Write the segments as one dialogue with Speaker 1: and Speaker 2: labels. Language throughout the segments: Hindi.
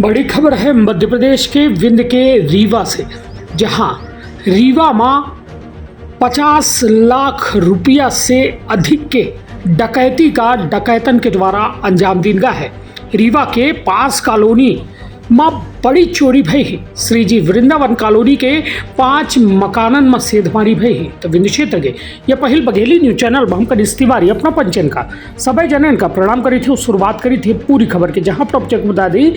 Speaker 1: बड़ी खबर है मध्य प्रदेश के विंध्य के रीवा से, जहां रीवा मां 50 लाख रुपया से अधिक के डकैती का डकैतन के द्वारा अंजाम दीनगा है। रीवा के पास कॉलोनी मां बड़ी चोरी भई ही। श्रीजी वृंदावन कॉलोनी के 5 मकानन में सेधमारी भई ही। तो विंध्य क्षेत्र के यह पहल बघेली न्यूज चैनल हम कनिष्ठ तिवारी अपना पंचन का सभी जनन का प्रणाम करी थी और शुरुआत करी थी पूरी खबर के, जहां पर बता दी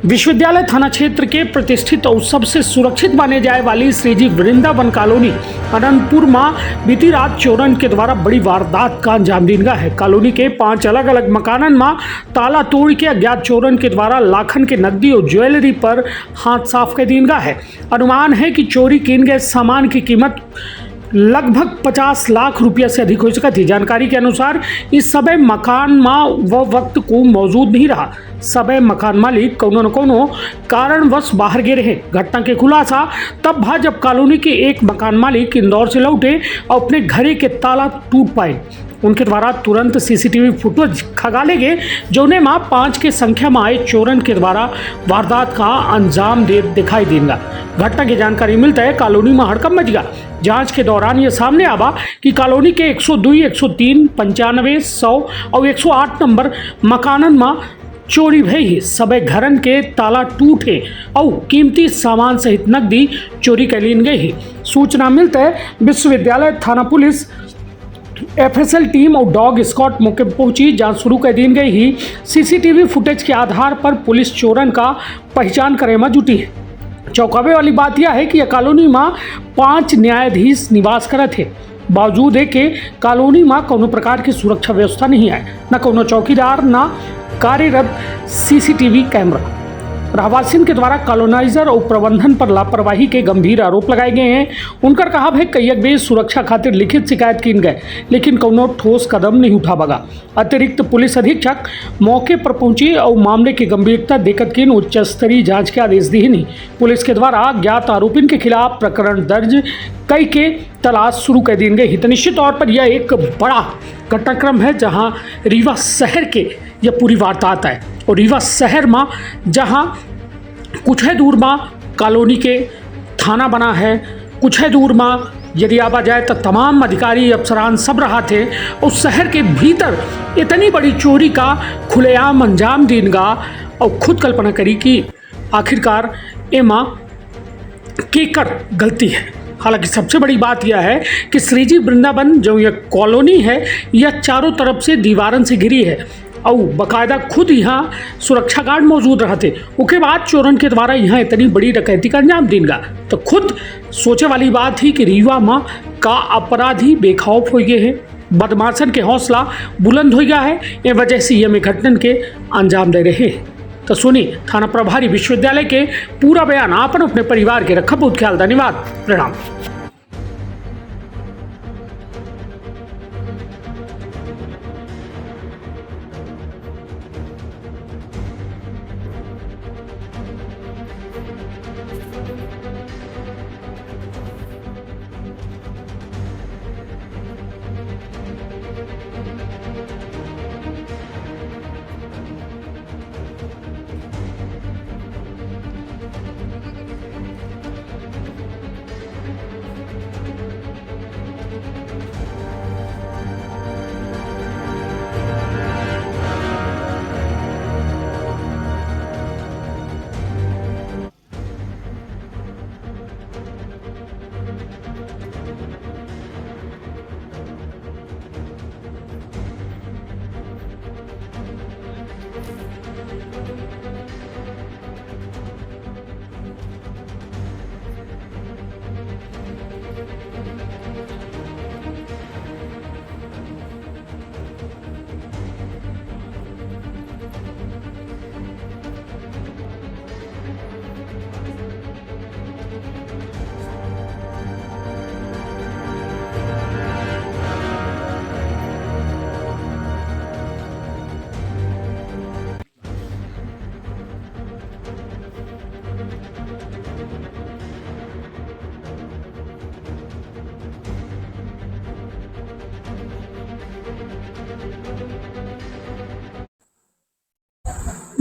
Speaker 1: विश्वविद्यालय थाना क्षेत्र के प्रतिष्ठित और सबसे सुरक्षित माने जाए वाली श्रीजी वृंदावन कॉलोनी अनंतपुर में बीती रात चोरन के द्वारा बड़ी वारदात का अंजाम दीनगा है। कॉलोनी के 5 अलग अलग मकानन में ताला तोड़ के अज्ञात चोरन के द्वारा लाखन के नकदी और ज्वेलरी पर हाथ साफ कर दीनगा है। अनुमान है कि चोरी किन गए सामान की कीमत लगभग 50 लाख रुपया से अधिक हो सका थी। जानकारी के अनुसार इस समय मकान में वह वक्त को मौजूद नहीं रहा। सबे मकान मालिक कोनो न कोनो कारणवश बाहर गए रहे। घटना के खुलासा तब भा जब कॉलोनी के एक मकान मालिक इंदौर से लौटे और अपने घरे के ताला टूट पाए। उनके द्वारा तुरंत सीसीटीवी फुटेज खंगाले गए, जोने मां 5 के संख्या में आए चोरन के द्वारा वारदात का अंजाम दे दिखाई देगा। घटना की जानकारी मिलता है कॉलोनी में हड़कंप मच गया। जांच के दौरान यह सामने आवा कि कॉलोनी के 102, 103, 95, 100 और 108 नंबर मकानन में चोरी भई ही। सबे घरन के ताला टूटे और कीमती सामान सहित नकदी चोरी कर लीन गई ही। सूचना मिलता है विश्वविद्यालय थाना पुलिस एफएसएल टीम और डॉग स्क्वाड मौके पर पहुंची। जांच शुरू कर दी गई ही। सीसीटीवी फुटेज के आधार पर पुलिस चोरन का पहचान करे में जुटी है। चौंकावे वाली बात यह है कि यह कॉलोनी में 5 न्यायाधीश निवास करत थे। बावजूद है कि कॉलोनी में कोनो प्रकार की सुरक्षा व्यवस्था नहीं है, न कोनो चौकीदार न कार्यरत सीसीटीवी कैमरा। रहवासियों के द्वारा कॉलोनाइजर और प्रबंधन पर लापरवाही के गंभीर आरोप लगाए गए हैं। उनका कहा है कई बेर सुरक्षा खातिर लिखित शिकायत की गए, लेकिन कोनो ठोस कदम नहीं उठा बगा। अतिरिक्त पुलिस अधीक्षक मौके पर पहुंची और मामले की गंभीरता देखकर किन उच्च स्तरीय जांच के आदेश दिए नहीं। पुलिस के द्वारा ज्ञात आरोपियों के खिलाफ प्रकरण दर्ज कई के तलाश शुरू कर दी गई। तो निश्चित तौर पर यह एक बड़ा घटनाक्रम है, जहां रीवा शहर के यह पूरी वारदात है। और रीवा शहर में जहां कुछ है दूर में कॉलोनी के थाना बना है, कुछ है दूर में यदि आवा जाए तो तमाम अधिकारी अफसरान सब रहा थे। उस शहर के भीतर इतनी बड़ी चोरी का खुलेआम अंजाम दीनगा और खुद कल्पना करी कि आखिरकार एमा केकर गलती है। हालांकि सबसे बड़ी बात यह है कि श्रीजी वृंदावन जो यह कॉलोनी है यह चारों तरफ से दीवारन से घिरी है और बाकायदा खुद यहाँ सुरक्षा गार्ड मौजूद रहते। उसके बाद चोरन के द्वारा यहाँ इतनी बड़ी डकैती का अंजाम देगा। तो खुद सोचे वाली बात ही कि रीवा माँ का अपराधी बेखौफ हो गए हैं, बदमाशन के हौसला बुलंद हो गया है। ये वजह से यह घटना के अंजाम दे रहे हैं। तो सुनी थाना प्रभारी विश्वविद्यालय के पूरा बयान। आपन अपने परिवार के रखा बहुत ख्याल। धन्यवाद, प्रणाम।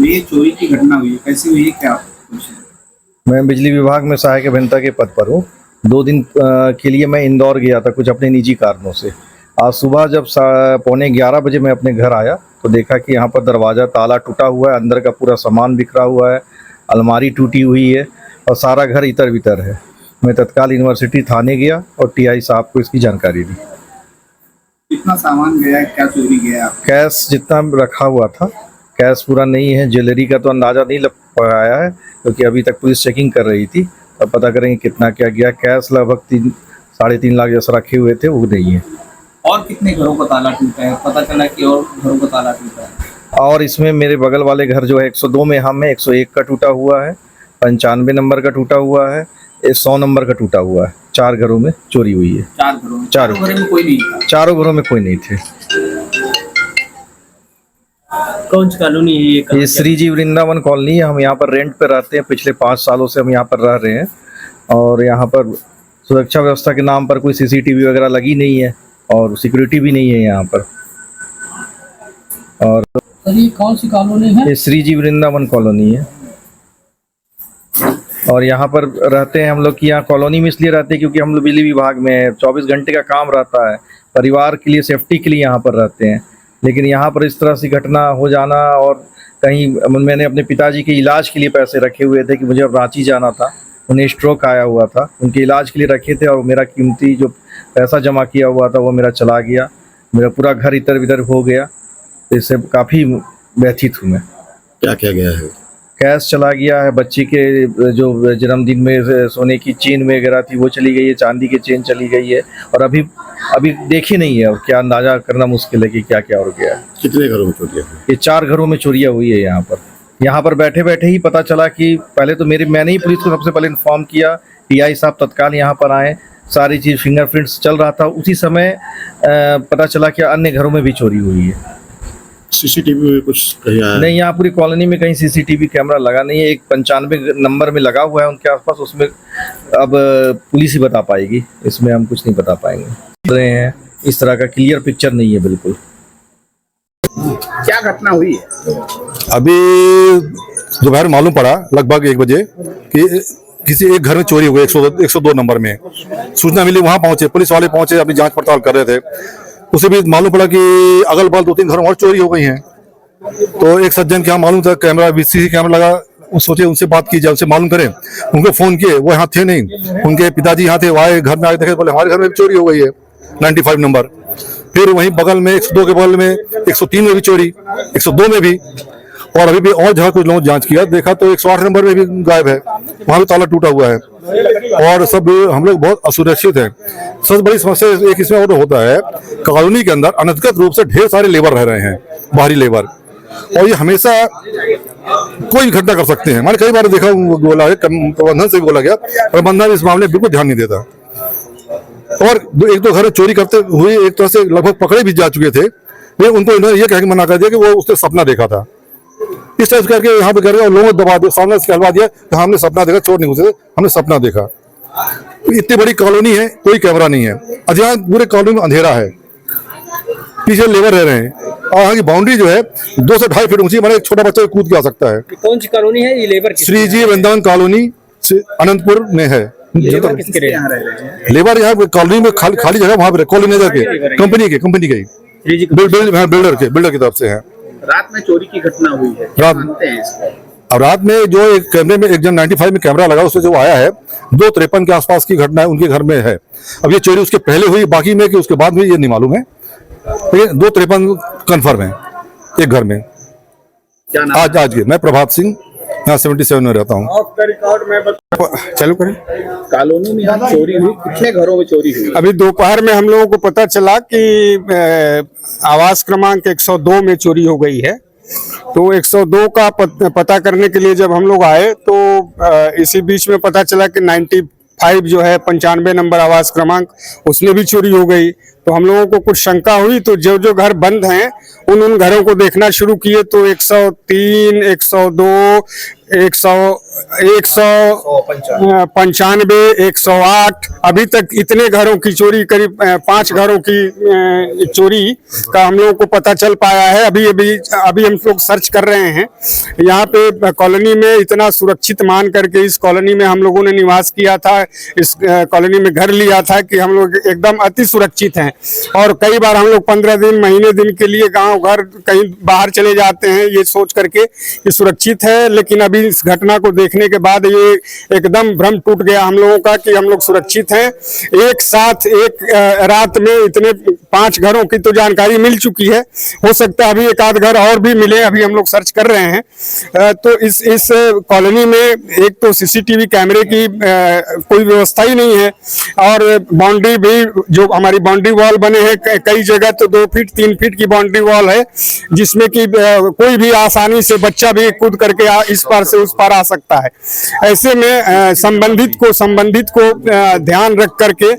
Speaker 2: ये चोरी की घटना हुई है, कैसी हुई है, क्या कुछ?
Speaker 3: मैं बिजली विभाग में सहायक अभियंता के पद पर हूँ। 2 दिन के लिए मैं इंदौर गया था कुछ अपने निजी कारणों से। आज सुबह जब 11:15 बजे मैं अपने घर आया तो देखा कि यहाँ पर दरवाज़ा ताला टूटा हुआ है, अंदर का पूरा सामान बिखरा हुआ है, अलमारी टूटी हुई है और सारा घर इतर बितर है। मैं तत्काल यूनिवर्सिटी थाने गया और टीआई साहब को इसकी जानकारी दी।
Speaker 2: कितना सामान गया है, क्या चोरी गया है?
Speaker 3: कैश जितना रखा हुआ था, कैश पूरा नहीं है। ज्वेलरी का तो अंदाज़ा नहीं लग पाया है क्योंकि अभी तक पुलिस चेकिंग कर रही थी, अब पता करेंगे कितना क्या गया। कैश लगभग 3-3.5 लाख जैसा रखे हुए थे वो नहीं है।
Speaker 2: और कितने घरों का ताला टूटा है? पता चला कि और घरों का ताला टूटा है।
Speaker 3: और इसमें मेरे बगल वाले घर जो है 102 में हम है, 101 का टूटा हुआ है, 95 नंबर का टूटा हुआ है, 100 नंबर का टूटा हुआ है। 4 घरों में चोरी हुई है।
Speaker 2: 4 घरों में?
Speaker 3: चारों
Speaker 2: घरों में कोई नहीं था?
Speaker 3: चारों घरों में कोई नहीं थे।
Speaker 4: कौन सी कॉलोनी है ये?
Speaker 3: ये श्रीजी वृंदावन कॉलोनी है। हम यहाँ पर रेंट पे रहते हैं, पिछले 5 सालों से हम यहाँ पर रह रहे हैं और यहाँ पर सुरक्षा व्यवस्था के नाम पर कोई सीसीटीवी वगैरह लगी नहीं है और सिक्योरिटी भी नहीं है यहाँ पर। और
Speaker 4: ये कौन सी कॉलोनी है?
Speaker 3: ये श्रीजी वृंदावन कॉलोनी है और यहाँ पर रहते हैं हम लोग की। यहाँ कॉलोनी में इसलिए रहते हैं क्योंकि हम लोग बिजली विभाग में है, 24 घंटे का काम रहता है, परिवार के लिए सेफ्टी के लिए यहाँ पर रहते हैं। लेकिन यहाँ पर इस तरह से घटना हो जाना, और कहीं मैंने अपने पिताजी के इलाज के लिए पैसे रखे हुए थे कि मुझे अब रांची जाना था, उन्हें स्ट्रोक आया हुआ था, उनके इलाज के लिए रखे थे और मेरा कीमती जो पैसा जमा किया हुआ था वो मेरा चला गया, मेरा पूरा घर इधर उधर हो गया। इससे काफ़ी व्यथित हूँ मैं।
Speaker 5: क्या क्या गया है?
Speaker 3: कैश चला गया है, बच्ची के जो जन्मदिन में सोने की चेन वगैरह थी वो चली गई है, चांदी की चेन चली गई है और अभी देखी नहीं है और क्या अंदाजा करना मुश्किल है कि क्या क्या हो गया है।
Speaker 5: कितने घरों में चोरियां हुई?
Speaker 3: ये 4 घरों में चोरियां हुई है। यहाँ पर बैठे बैठे ही पता चला कि पहले तो मैंने ही पुलिस को सबसे पहले इन्फॉर्म किया। टीआई साहब तत्काल यहाँ पर आए, सारी चीज़ फिंगरप्रिंट्स चल रहा था, उसी समय पता चला कि अन्य घरों में भी चोरी हुई है।
Speaker 5: सीसीटीवी में कुछ कहीं आया?
Speaker 3: नहीं, यहाँ पूरी कॉलोनी में कहीं सीसीटीवी कैमरा लगा नहीं है। एक 95 नंबर में लगा हुआ है उनके आसपास, उसमें अब पुलिस ही बता पाएगी, इसमें हम कुछ नहीं बता पाएंगे। रहे हैं इस तरह का क्लियर पिक्चर नहीं है बिल्कुल।
Speaker 2: क्या घटना हुई है?
Speaker 6: अभी दोपहर मालूम पड़ा लगभग 1 बजे कि किसी एक घर में चोरी हो गई 102 नंबर में। सूचना मिली, वहां पहुंचे, पुलिस वाले पहुंचे, अपनी जांच पड़ताल कर रहे थे। उसे भी मालूम पड़ा कि अगल बगल 2-3 घरों और चोरी हो गई हैं। तो एक सज्जन के यहाँ मालूम था कैमरा, सीसी कैमरा लगा, सोचे उनसे बात की जाए, उनसे मालूम करें। उनको फोन किए, वो यहाँ थे नहीं, उनके पिताजी यहाँ थे, वो आए घर में, आके देखे, बोले हमारे घर में भी चोरी हो गई है 95 नंबर। फिर वहीं बगल में 102 के बगल में 103 में भी चोरी, 102 में भी, और अभी भी और जगह कुछ लोगों जांच किया, देखा तो 108 नंबर में भी गायब है, वहां भी ताला टूटा हुआ है और सब हम लोग बहुत असुरक्षित हैं। सबसे बड़ी समस्या एक इसमें और होता है, कॉलोनी के अंदर अनधिकृत रूप से ढेर सारे लेबर रह रहे हैं, बाहरी लेबर, और ये हमेशा कोई घटना कर सकते हैं। मैंने कई बार देखा, बोला है प्रबंधन से भी बोला गया, प्रबंधन इस मामले में बिल्कुल ध्यान नहीं देता। और 1-2 घर चोरी करते हुए एक तरह से लगभग पकड़े भी जा चुके थे, लेकिन उनको इन्होंने ये कह के मना कर दिया कि वो उसने सपना देखा था। इस तरह करके यहाँ पे करके लोगों को दबा दिया, सामने से कहलवा दिया कि हमने सपना देखा, चोर नहीं घुसे, हमने सपना देखा। इतनी बड़ी कॉलोनी है, कोई कैमरा नहीं है, अधिकांश पूरे कॉलोनी में अंधेरा है, पीछे लेबर रह रहे हैं और यहाँ की बाउंड्री जो है 2 से 2.5 फीट ऊंची, मैंने एक छोटा बच्चा कूद के आ सकता है।
Speaker 4: कौन सी कॉलोनी है ये? लेबर
Speaker 6: श्रीजी वृंदावन कॉलोनी अनंतपुर में है।
Speaker 4: लेबर किसके
Speaker 2: यहाँ रह रहे हैं?
Speaker 6: लेबर यहाँ कॉलोनी में खाली जगह वहाँ पे कॉलोनाइजर के, कंपनी के बिल्डर की तरफ से है।
Speaker 2: रात में चोरी की घटना हुई है, क्या मानते हैं इसको?
Speaker 6: अब रात में जो एक कैमरे में, एक जन 95 में कैमरा लगा, उससे जो आया है 2:53 के आसपास की घटना है, उनके घर में है। अब ये चोरी उसके पहले हुई, बाकी में कि उसके बाद में, ये नहीं मालूम है। ये 2:53 कन्फर्म है एक घर में।
Speaker 2: क्या नाम?
Speaker 6: आज के मैं प्रभात सिंह, यहाँ 77 में रहता हूँ।
Speaker 7: चालू करें।
Speaker 2: कॉलोनी में यहाँ चोरी हुई, कितने घरों में चोरी हुई?
Speaker 7: अभी दोपहर में हम लोगों को पता चला कि आवास क्रमांक 102 में चोरी हो गई है। तो 102 का पता करने के लिए जब हम लोग आए तो इसी बीच में पता चला कि 95 जो है 95 नंबर आवास क्रमांक, उसमें भी चोरी हो गई। तो हम लोगों को कुछ शंका हुई, तो जो जो घर बंद हैं उन घरों को देखना शुरू किए, तो 103, 102, 195, 108 अभी तक इतने घरों की चोरी, करीब 5 घरों की चोरी का हम लोगों को पता चल पाया है। अभी हम लोग सर्च कर रहे हैं। यहाँ पे कॉलोनी में इतना सुरक्षित मान करके इस कॉलोनी में हम लोगों ने निवास किया था, इस कॉलोनी में घर लिया था कि हम लोग एकदम अति सुरक्षित हैं। और कई बार हम लोग 15 दिन, महीने दिन के लिए गाँव घर कहीं बाहर चले जाते हैं ये सोच करके कि सुरक्षित है, लेकिन अभी इस घटना को देखने के बाद ये एकदम भ्रम टूट गया हम लोगों का कि हम लोग सुरक्षित हैं। एक साथ एक रात में इतने 5 घरों की तो जानकारी मिल चुकी है, हो सकता है अभी एक आध घर और भी मिले, अभी हम लोग सर्च कर रहे हैं। तो इस कॉलोनी में एक तो सीसीटीवी कैमरे की कोई व्यवस्था ही नहीं है, और बाउंड्री भी, जो हमारी बाउंड्री वॉल बने हैं कई जगह तो 2 फीट 3 फीट की बाउंड्री वॉल है, जिसमें कि कोई भी आसानी से बच्चा भी कूद करके इस पार से उस पार आ सकता है। ऐसे में संबंधित को ध्यान रख करके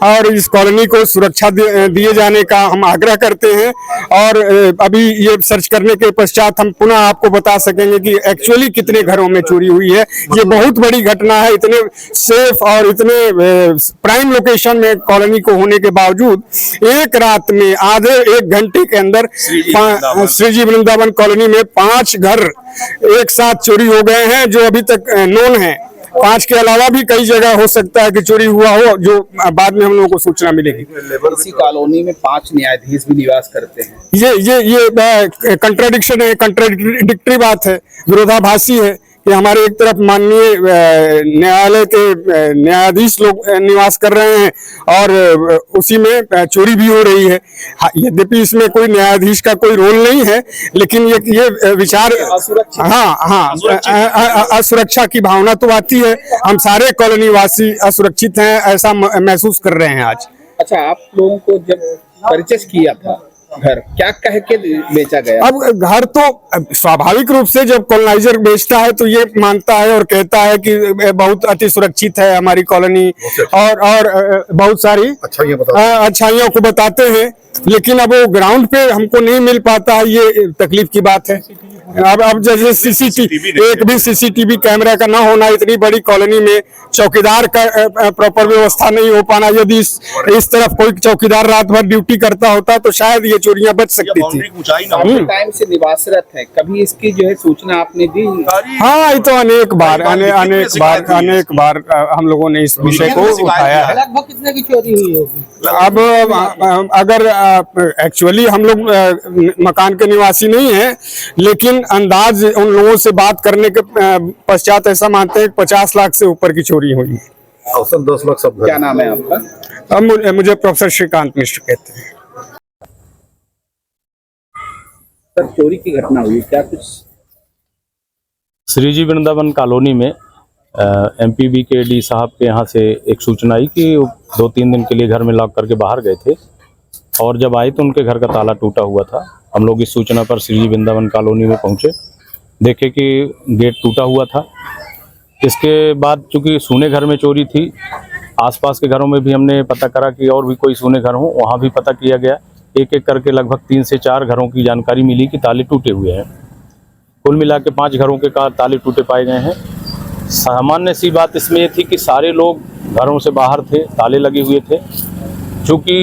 Speaker 7: और इस कॉलोनी को सुरक्षा दिए जाने का हम आग्रह करते हैं। और अभी ये सर्च करने के पश्चात हम पुनः आपको बता सकेंगे कि एक्चुअली कितने घरों में चोरी हुई है। ये बहुत बड़ी घटना है, इतने सेफ और इतने प्राइम लोकेशन में कॉलोनी को होने के बावजूद एक रात में आधे 1 घंटे के अंदर श्रीजी वृंदावन कॉलोनी में 5 घर एक साथ चोरी हो गए हैं, जो अभी तक नोन है। 5 के अलावा भी कई जगह हो सकता है कि चोरी हुआ हो, जो बाद में हम लोगों को सूचना मिलेगी।
Speaker 2: इसी कॉलोनी में 5 न्यायाधीश भी निवास करते हैं।
Speaker 7: ये कंट्राडिक्शन है, कंट्राडिक्टरी बात है, विरोधाभासी है कि हमारे एक तरफ माननीय न्यायालय के न्यायाधीश लोग निवास कर रहे हैं और उसी में चोरी भी हो रही है। यद्यपि इसमें कोई न्यायाधीश का कोई रोल नहीं है, लेकिन ये विचार असुरक्षा की भावना तो आती है। हम सारे कॉलोनी वासी असुरक्षित हैं, ऐसा महसूस कर रहे हैं आज।
Speaker 2: अच्छा, आप लोगों को जब परिचय किया था घर, क्या कह के बेचा गया?
Speaker 7: अब घर तो स्वाभाविक रूप से जब कॉलोनाइजर बेचता है तो ये मानता है और कहता है कि बहुत अति सुरक्षित है हमारी कॉलोनी, और बहुत सारी अच्छाइयों को बताते हैं, लेकिन अब वो ग्राउंड पे हमको नहीं मिल पाता है, ये तकलीफ की बात है। अब जैसे एक भी सीसीटीवी कैमरा का ना होना, इतनी बड़ी कॉलोनी में चौकीदार का प्रॉपर व्यवस्था नहीं हो पाना, यदि इस तरफ कोई चौकीदार रात भर ड्यूटी करता होता तो शायद ये चोरियां बच सकती थी।
Speaker 2: टाइम से निवासरत है, कभी इसकी जो है सूचना आपने दी?
Speaker 7: हाँ, ये तो अनेक बार हम लोगों ने इस विषय को उठाया है।
Speaker 4: लगभग कितने की चोरी हुई होगी?
Speaker 7: अब अगर एक्चुअली हम लोग मकान के निवासी नहीं हैं, लेकिन अंदाज उन लोगों से बात करने के पश्चात ऐसा मानते हैं 50 लाख से ऊपर की चोरी हुई है।
Speaker 5: औसत 10 लाख सब।
Speaker 2: क्या नाम है आपका?
Speaker 7: अब मुझे प्रोफेसर श्रीकांत मिश्र कहते हैं।
Speaker 2: सर, चोरी की घटना हुई, क्या कुछ?
Speaker 8: श्रीजी वृंदावन कॉलोनी में एमपीबी के डी साहब के यहाँ से एक सूचना आई कि 2-3 दिन के लिए घर में लॉक करके बाहर गए थे, और जब आए तो उनके घर का ताला टूटा हुआ था। हम लोग इस सूचना पर श्रीजी वृंदावन कॉलोनी में पहुँचे, देखे कि गेट टूटा हुआ था। इसके बाद चूँकि सूने घर में चोरी थी, आसपास के घरों में भी हमने पता करा कि और भी कोई सूने घर हों, वहाँ भी पता किया गया। एक एक करके लगभग 3 से 4 घरों की जानकारी मिली कि ताले टूटे हुए हैं। कुल मिला के 5 घरों के ताले टूटे पाए गए हैं। सामान्य सी बात इसमें थी कि सारे लोग घरों से बाहर थे, ताले लगे हुए थे। चूँकि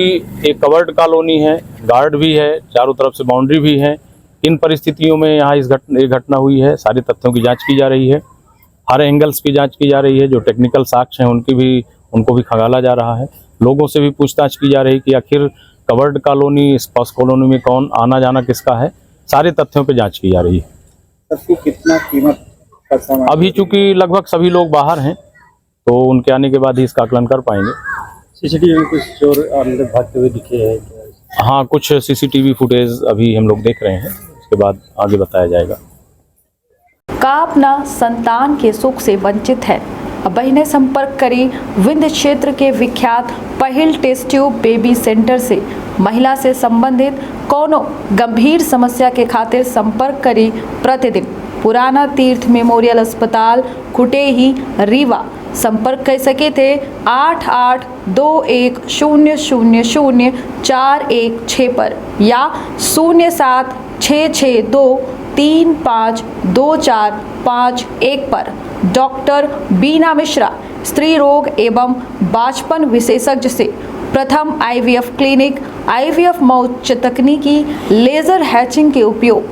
Speaker 8: एक कवर्ड कॉलोनी है, गार्ड भी है, चारों तरफ से बाउंड्री भी है, इन परिस्थितियों में यहाँ ये घटना हुई है। सारे तथ्यों की जांच की जा रही है, हर एंगल्स की जांच की जा रही है। जो टेक्निकल साक्ष्य हैं उनको भी खंगाला जा रहा है। लोगों से भी पूछताछ की जा रही है कि आखिर कवर्ड कॉलोनी, स्पॉस कॉलोनी में कौन आना जाना किसका है। सारे तथ्यों पे जांच की जा रही है।
Speaker 2: सबको कितना कीमत का सामान?
Speaker 8: अभी चूंकि लगभग सभी लोग बाहर हैं, तो उनके आने के बाद ही इसका आकलन कर पाएंगे।
Speaker 4: सीसीटीवी में कुछ चोर अंदर भागते हुए दिखे हैं?
Speaker 8: हाँ, कुछ सीसीटीवी फुटेज अभी हम लोग देख रहे हैं, उसके बाद आगे बताया जाएगा।
Speaker 9: का अपना संतान के सुख से वंचित है? बहने संपर्क करी विंध्य क्षेत्र के विख्यात पहिल टेस्ट ट्यूब बेबी सेंटर से। महिला से संबंधित कोनो गंभीर समस्या के खातिर संपर्क करी प्रतिदिन पुराना तीर्थ मेमोरियल अस्पताल कुटेही रीवा संपर्क कर सके थे 8821000416 पर या 07662352451 पर। डॉक्टर बीना मिश्रा स्त्री रोग एवं बांझपन विशेषज्ञ से प्रथम IVF क्लिनिक, IVF में उच्च तकनीकी लेजर हैचिंग के उपयोग,